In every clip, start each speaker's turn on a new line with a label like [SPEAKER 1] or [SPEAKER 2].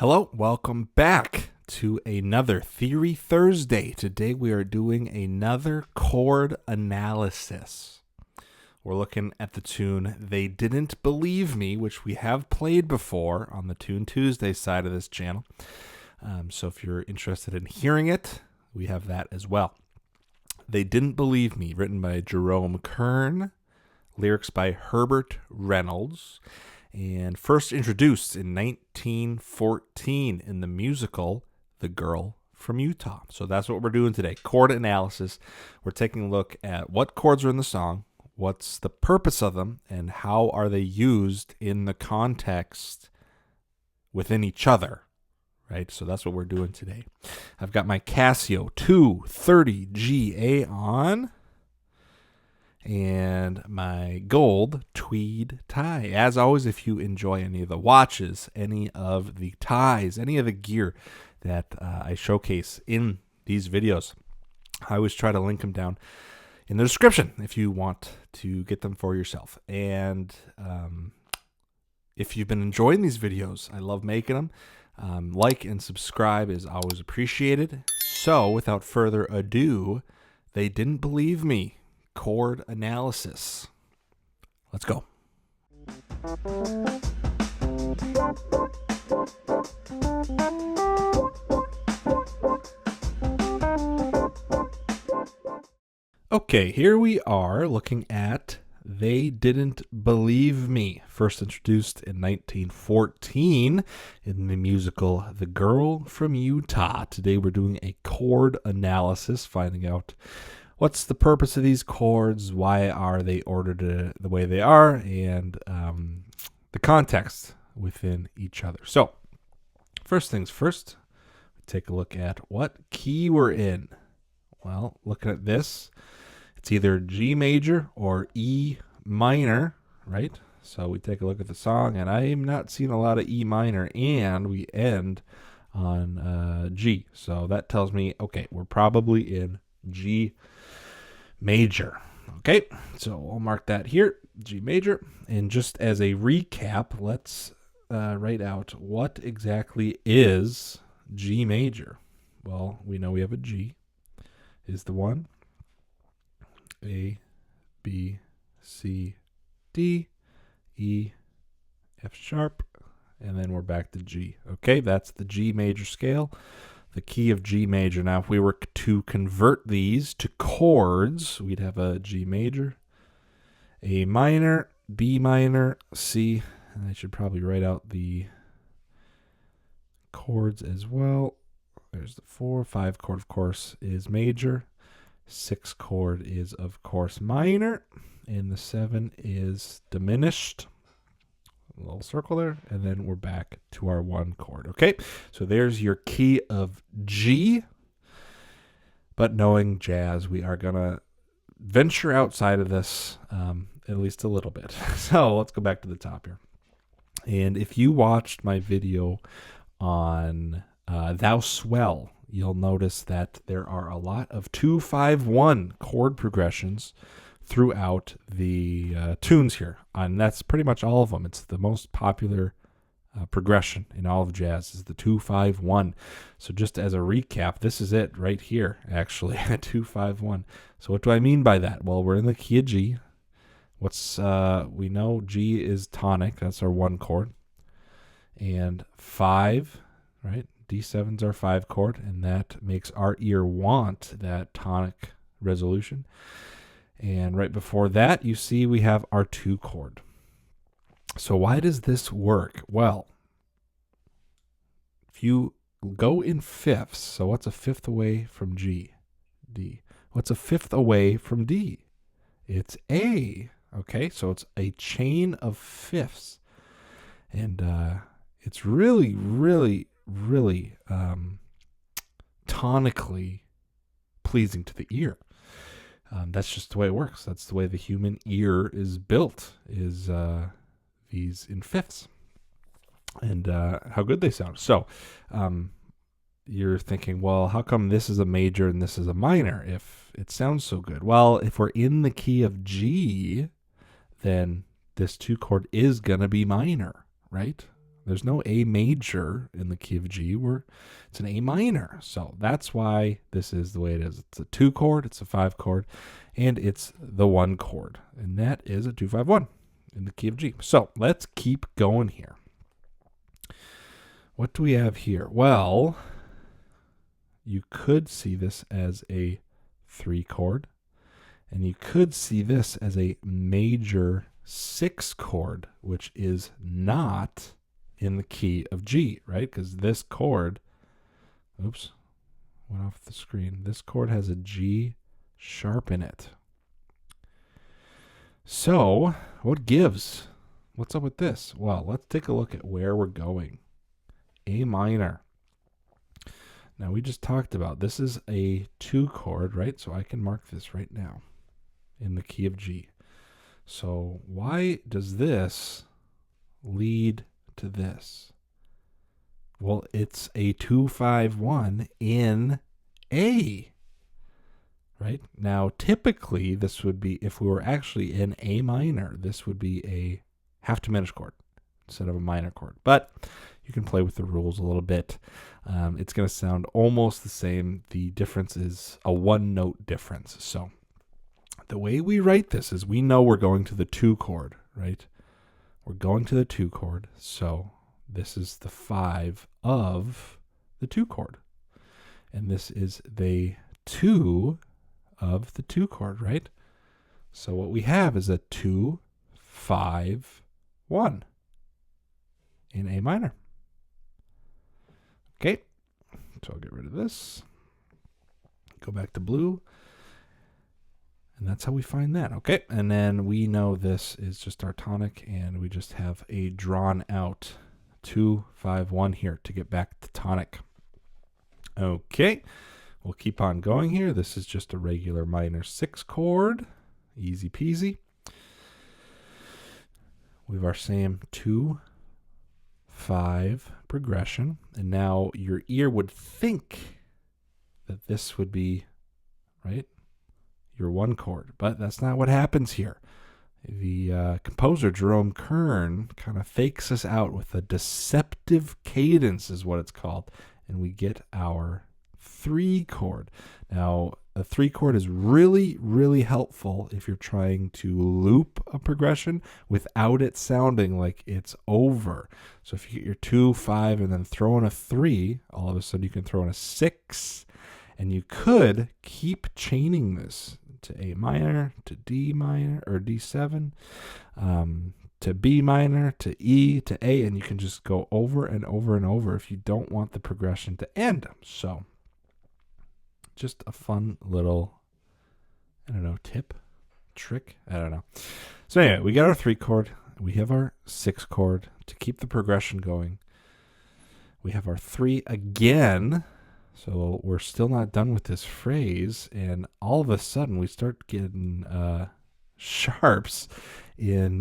[SPEAKER 1] Hello, welcome back to another Theory Thursday. Today we are doing another chord analysis. We're looking at the tune They Didn't Believe Me, which we have played before on the Tune Tuesday side of this channel. So if you're interested in hearing it, we have that as well. They Didn't Believe Me, written by Jerome Kern, lyrics by Herbert Reynolds, and first introduced in 1914 in the musical The Girl from Utah. So that's what we're doing today, chord analysis. We're taking a look at what chords are in the song, what's the purpose of them, and how are they used in the context within each other, right? So that's what we're doing today. I've got my Casio 230 GA on, and my gold tweed tie. As always, if you enjoy any of the watches, any of the ties, any of the gear that I showcase in these videos, I always try to link them down in the description if you want to get them for yourself. And if you've been enjoying these videos, I love making them. Like and subscribe is always appreciated. So without further ado, They Didn't Believe Me, chord analysis. Let's go. Okay, here we are looking at They Didn't Believe Me, first introduced in 1914 in the musical The Girl from Utah. Today we're doing a chord analysis, finding out what's the purpose of these chords, why are they ordered the way they are, and the context within each other. So, first things first, take a look at what key we're in. Well, looking at this, it's either G major or E minor, right? So we take a look at the song, and I'm not seeing a lot of E minor, and we end on G. So that tells me, okay, we're probably in G major. Okay, so I'll mark that here, G major. And just as a recap, let's write out what exactly is G major. Well, we know we have a G is the one. A, B, C, D, E, F sharp, and then we're back to G. Okay, that's the G major scale, the key of G major. Now, if we were to convert these to chords, we'd have a G major, A minor, B minor, C, and I should probably write out the chords as well. There's the 4, 5 chord, of course, is major. 6 chord is, of course, minor, and the 7 is diminished. A little circle there, and then we're back to our 1 chord. Okay, so there's your key of G. But knowing jazz, we are going to venture outside of this at least a little bit. So let's go back to the top here. And if you watched my video on Thou Swell, you'll notice that there are a lot of 2-5-1 chord progressions throughout the tunes here. And that's pretty much all of them. It's the most popular progression in all of jazz is the 2-5-1. So just as a recap, this is it right here, actually, 2-5-1. So what do I mean by that? Well, we're in the key of G. We know G is tonic. That's our 1 chord. And 5, right? D7's our 5 chord, and that makes our ear want that tonic resolution. And right before that, you see we have our 2 chord. So why does this work? Well, if you go in fifths, so what's a fifth away from G? D. What's a fifth away from D? It's A. Okay, so it's a chain of fifths. And it's really, really, really tonically pleasing to the ear. That's just the way it works. That's the way the human ear is built, is these in fifths. And how good they sound. So you're thinking, well, how come this is a major and this is a minor if it sounds so good? Well, if we're in the key of G, then this 2 chord is going to be minor, right? There's no A major in the key of G. It's an A minor. So that's why this is the way it is. It's a 2 chord, it's a 5 chord, and it's the 1 chord. And that is a 2-5-1 in the key of G. So let's keep going here. What do we have here? Well, you could see this as a 3 chord, and you could see this as a major 6 chord, which is not in the key of G, right? Because this chord, oops, went off the screen. This chord has a G sharp in it. So what gives? What's up with this? Well, let's take a look at where we're going. A minor. Now we just talked about this is a 2 chord, right? So I can mark this right now in the key of G. So why does this lead to this? Well, it's a 2-5-1 in A, right? Now, typically this would be, if we were actually in A minor, this would be a half diminished chord instead of a minor chord. But you can play with the rules a little bit. It's going to sound almost the same. The difference is a 1-note difference. So the way we write this is we know we're going to the 2 chord, right? We're going to the 2 chord. So this is the 5 of the 2 chord. And this is the 2 of the 2 chord, right? So what we have is a 2-5-1 in A minor. Okay, so I'll get rid of this. Go back to blue. And that's how we find that. Okay, and then we know this is just our tonic, and we just have a drawn out 2-5-1 here to get back to tonic. Okay, we'll keep on going here. This is just a regular minor 6 chord. Easy peasy. We have our same 2-5 progression, and now your ear would think that this would be, right, your 1 chord, but that's not what happens here. The composer Jerome Kern kind of fakes us out with a deceptive cadence is what it's called, and we get our 3 chord. Now, a 3 chord is really, really helpful if you're trying to loop a progression without it sounding like it's over. So if you get your 2, 5, and then throw in a 3, all of a sudden you can throw in a 6, and you could keep chaining this to A minor, to D minor, or D7, to B minor, to E, to A, and you can just go over and over and over if you don't want the progression to end. So just a fun little, I don't know, tip, trick, I don't know. So anyway, we got our 3 chord, we have our 6 chord to keep the progression going. We have our 3 again. So we're still not done with this phrase, and all of a sudden we start getting sharps in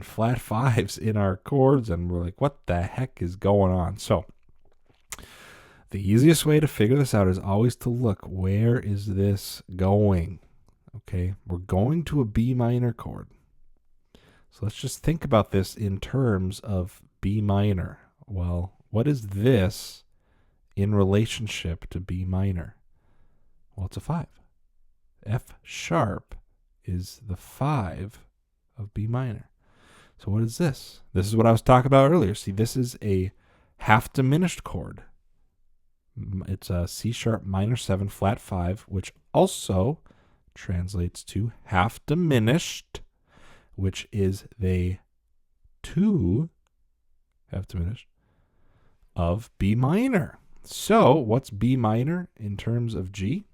[SPEAKER 1] flat 5s in our chords, and we're like, what the heck is going on? So the easiest way to figure this out is always to look, where is this going? Okay, we're going to a B minor chord. So let's just think about this in terms of B minor. Well, what is this in relationship to B minor? Well, it's a 5. F sharp is the 5 of B minor. So what is this? This is what I was talking about earlier. See, this is a half diminished chord. It's a C sharp minor 7 flat 5, which also translates to half diminished, which is the 2 half diminished of B minor. So what's B minor in terms of G?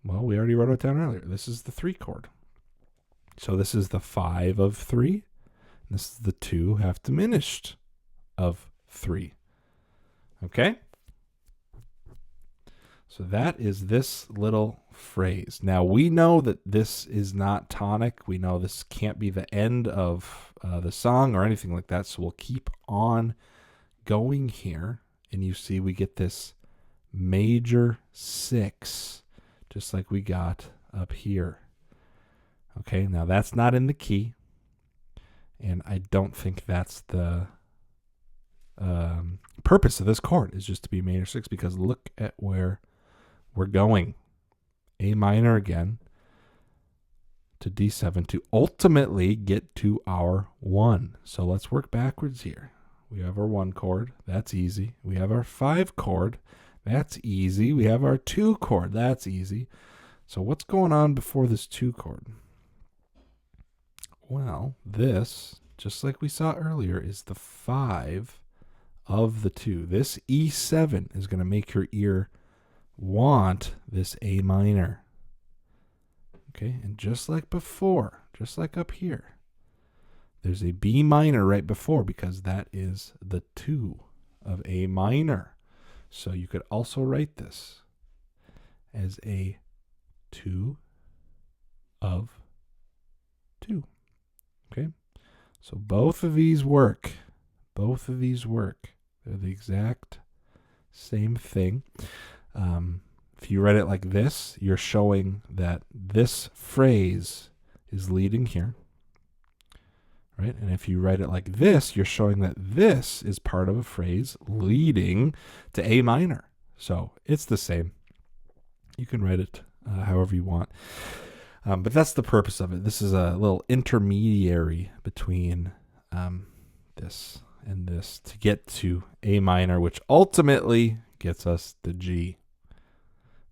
[SPEAKER 1] Well, we already wrote it down earlier. This is the 3 chord. So this is the 5 of 3. And this is the 2 half diminished of 3. Okay? So that is this little phrase. Now, we know that this is not tonic. We know this can't be the end of the song or anything like that. So we'll keep on going here. And you see we get this major 6, just like we got up here. Okay, now that's not in the key. And I don't think that's the purpose of this chord, is just to be major 6, because look at where we're going. A minor again to D7 to ultimately get to our 1. So let's work backwards here. We have our 1 chord. That's easy. We have our 5 chord. That's easy. We have our 2 chord. That's easy. So what's going on before this 2 chord? Well, this, just like we saw earlier, is the 5 of the 2. This E7 is going to make your ear want this A minor. Okay, and just like before, just like up here, there's a B minor right before, because that is the 2 of A minor. So you could also write this as a 2 of 2. Okay, so both of these work. Both of these work. They're the exact same thing. If you read it like this, you're showing that this phrase is leading here, right? And if you write it like this, you're showing that this is part of a phrase leading to A minor. So it's the same. You can write it however you want. But that's the purpose of it. This is a little intermediary between this and this to get to A minor, which ultimately gets us the G.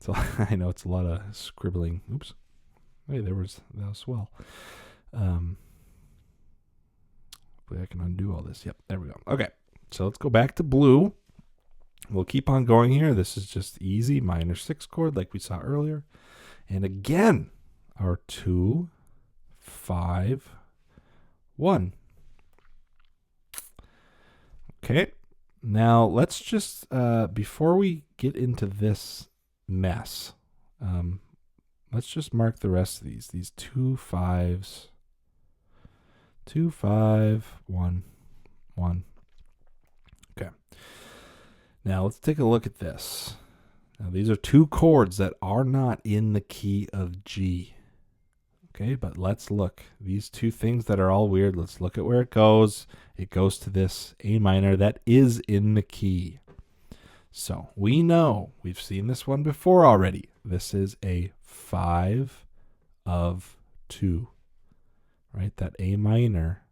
[SPEAKER 1] So I know it's a lot of scribbling. Oops. Hey, that was swell. Hopefully I can undo all this. Yep, there we go. Okay, so let's go back to blue. We'll keep on going here. This is just easy minor 6 chord like we saw earlier. And again, our 2, 5, 1. Okay, now let's just, before we get into this mess, let's just mark the rest of these 2 5s, 2 5 1 1. Okay, now let's take a look at this. Now these are 2 chords that are not in the key of G. Okay, but let's look. These 2 things that are all weird, let's look at where it goes. It goes to this A minor that is in the key. So we know, we've seen this one before already. This is a 5 of 2, right? That A minor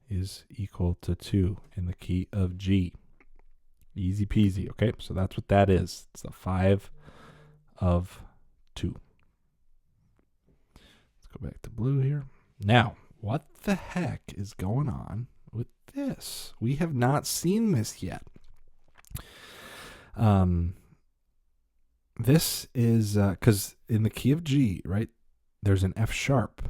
[SPEAKER 1] is equal to 2 in the key of G. Easy peasy, okay? So that's what that is. It's a 5 of 2. Let's go back to blue here. Now, what the heck is going on with this? We have not seen this yet. This is because in the key of G, right, there's an F sharp.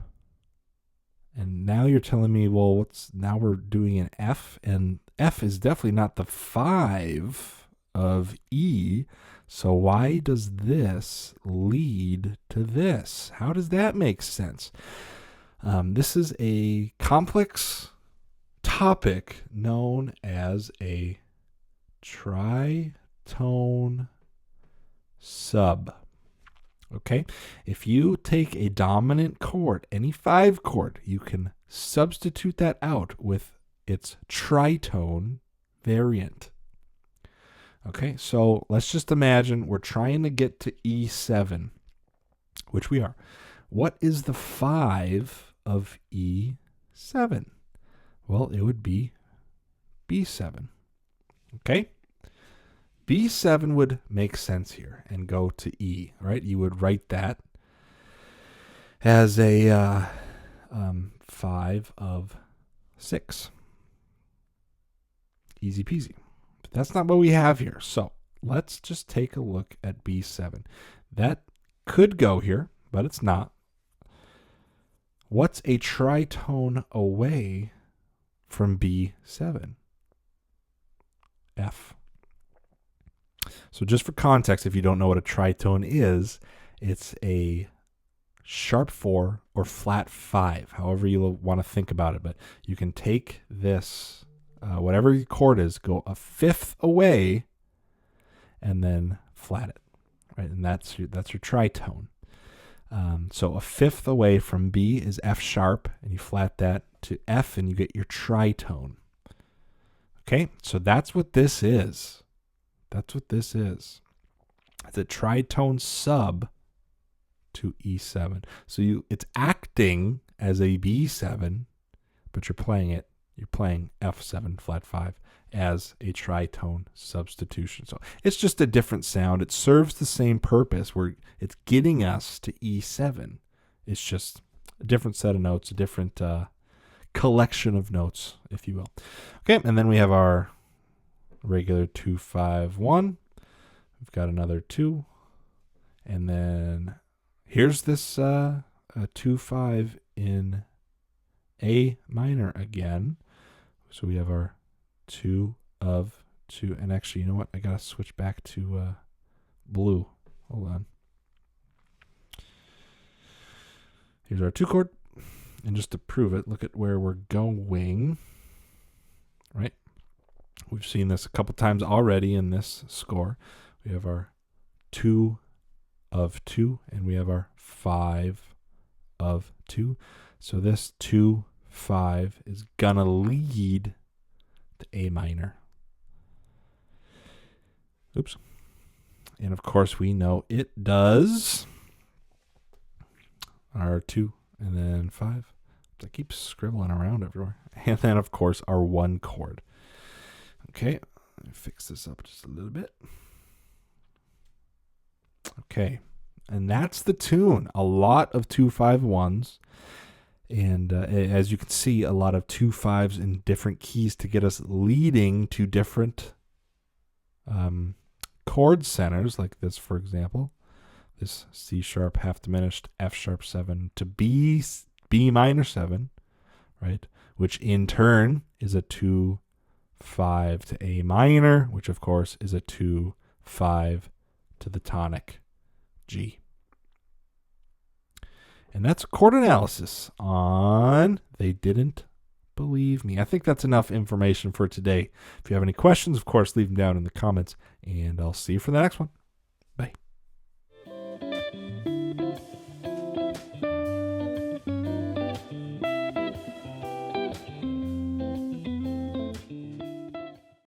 [SPEAKER 1] And now you're telling me, well, now we're doing an F, and F is definitely not the 5 of E. So why does this lead to this? How does that make sense? This is a complex topic known as a tritone sub. Okay, if you take a dominant chord, any 5 chord, you can substitute that out with its tritone variant. Okay, so let's just imagine we're trying to get to E7, which we are. What is the 5 of E7? Well, it would be B7. Okay? B7 would make sense here and go to E, right? You would write that as a 5 of 6. Easy peasy. But that's not what we have here. So let's just take a look at B7. That could go here, but it's not. What's a tritone away from B7? F. So just for context, if you don't know what a tritone is, it's a sharp 4 or flat 5, however you want to think about it. But you can take this, whatever your chord is, go a 5th away, and then flat it, right? And that's your tritone. So a fifth away from B is F sharp, and you flat that to F, and you get your tritone. Okay, so that's what this is. That's what this is. It's a tritone sub to E7. So it's acting as a B7, but you're playing F7 flat 5 as a tritone substitution. So it's just a different sound. It serves the same purpose where it's getting us to E7. It's just a different set of notes, a different collection of notes, if you will. Okay, and then we have our regular 2-5-1. We've got another 2. And then here's this 2-5 in A minor again. So we have our 2 of 2. And actually, you know what? I got to switch back to blue. Hold on. Here's our 2 chord. And just to prove it, look at where we're going. Right? We've seen this a couple times already in this score. We have our 2 of 2, and we have our 5 of 2. So this 2-5 is gonna lead to A minor. Oops. And of course we know it does. Our 2 and then 5. I keep scribbling around everywhere. And then of course our 1 chord. Okay, let me fix this up just a little bit. Okay, and that's the tune. A lot of 2-5-1s. And as you can see, a lot of 2-5s in different keys to get us leading to different chord centers, like this, for example. This C sharp half diminished, F sharp 7 to B minor 7, right? Which in turn is a 2-5 to A minor, which of course is a 2-5 to the tonic G. And that's chord analysis on They Didn't Believe Me. I think that's enough information for today. If you have any questions, of course, leave them down in the comments, and I'll see you for the next one.